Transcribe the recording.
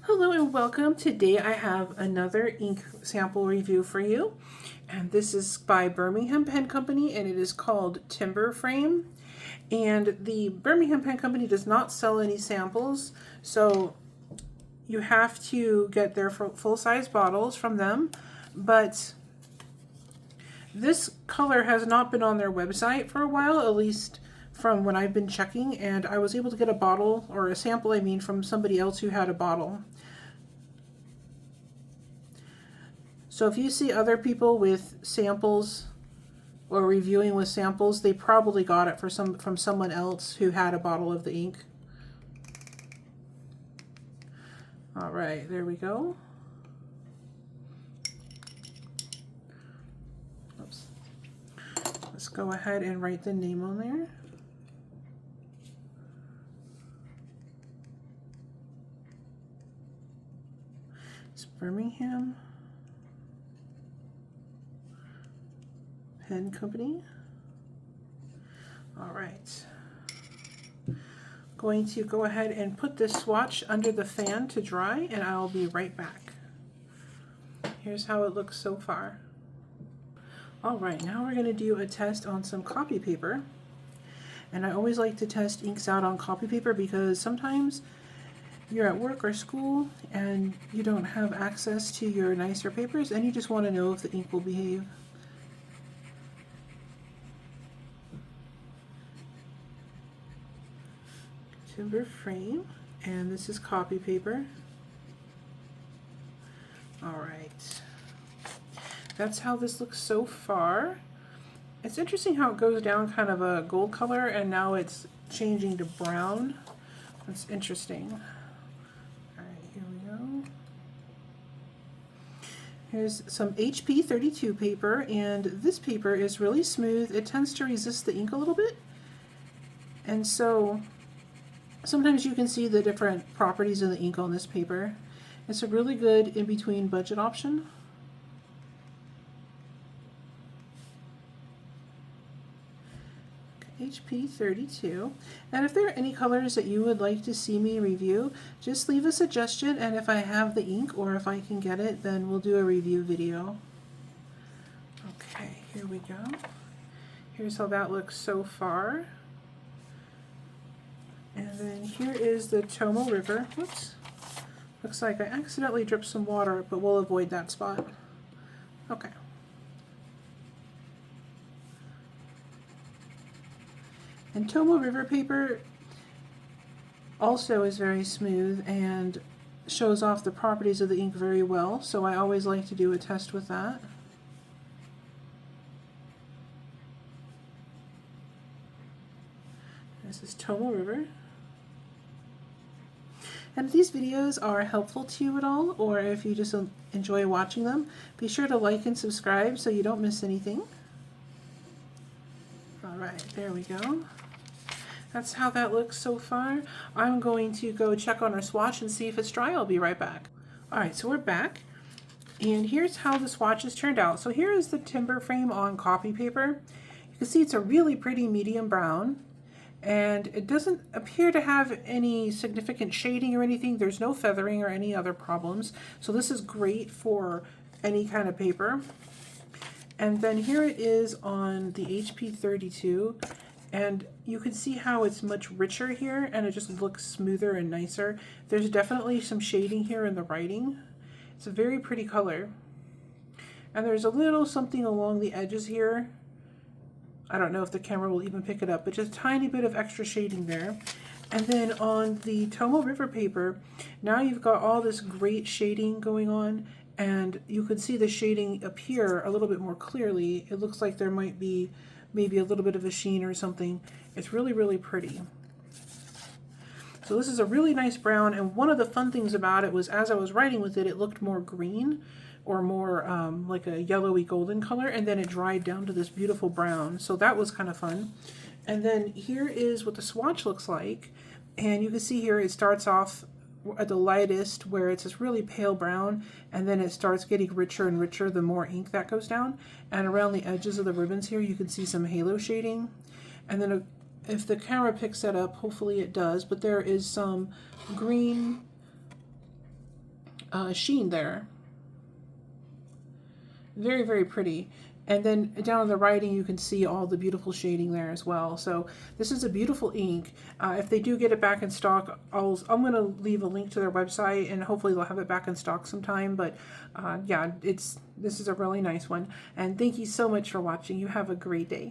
Hello and welcome. Today I have another ink sample review for you, and this is by Birmingham Pen Company, and it is called Timber Frame. And the Birmingham Pen Company does not sell any samples, so you have to get their full-size bottles from them. But this color has not been on their website for a while, at least from when I've been checking, and I was able to get a bottle, or a sample I mean, from somebody else who had a bottle. So if you see other people with samples or reviewing with samples, they probably got it from someone else who had a bottle of the ink. All right, there we go. Oops. Let's go ahead and write the name on there. It's Birmingham Pen Company. All right. Going to go ahead and put this swatch under the fan to dry, and I'll be right back. Here's how it looks so far. All right, now we're going to do a test on some copy paper. And I always like to test inks out on copy paper because sometimes you're at work or school and you don't have access to your nicer papers and you just want to know if the ink will behave. Timber frame, and this is copy paper. All right, that's how this looks so far. It's interesting how it goes down kind of a gold color and now it's changing to brown. That's interesting. All right, here we go. Here's some HP 32 paper, and this paper is really smooth. It tends to resist the ink a little bit, and so sometimes you can see the different properties of the ink on this paper. It's a really good in-between budget option. HP 32. And if there are any colors that you would like to see me review, just leave a suggestion, and if I have the ink or if I can get it, then we'll do a review video. Okay, here we go. Here's how that looks so far. And then here is the Tomoe River. Whoops. Looks like I accidentally dripped some water, but we'll avoid that spot. Okay. And Tomoe River paper also is very smooth and shows off the properties of the ink very well, so I always like to do a test with that. This is Tomoe River. And if these videos are helpful to you at all, or if you just enjoy watching them, be sure to like and subscribe so you don't miss anything. All right, there we go. That's how that looks so far. I'm going to go check on our swatch and see if it's dry. I'll be right back. All right, so we're back. And here's how the swatch has turned out. So here is the timber frame on copy paper. You can see it's a really pretty medium brown. And it doesn't appear to have any significant shading or anything. There's no feathering or any other problems. So this is great for any kind of paper. And then here it is on the HP 32. And you can see how it's much richer here and it just looks smoother and nicer. There's definitely some shading here in the writing. It's a very pretty color. And there's a little something along the edges here. I don't know if the camera will even pick it up, but just a tiny bit of extra shading there. And then on the Tomoe River paper, now you've got all this great shading going on, and you can see the shading appear a little bit more clearly. It looks like there might be maybe a little bit of a sheen or something. It's really, really pretty. So this is a really nice brown, and one of the fun things about it was as I was writing with it, it looked more green or more like a yellowy golden color, and then it dried down to this beautiful brown. So that was kind of fun. And then here is what the swatch looks like. And you can see here it starts off at the lightest where it's this really pale brown, and then it starts getting richer and richer the more ink that goes down. And around the edges of the ribbons here you can see some halo shading. And then if the camera picks that up, hopefully it does, but there is some green sheen there. Very, very pretty. And then down on the writing, you can see all the beautiful shading there as well. So this is a beautiful ink. If they do get it back in stock, I'm going to leave a link to their website, and hopefully they'll have it back in stock sometime. But yeah, this is a really nice one. And thank you so much for watching. You have a great day.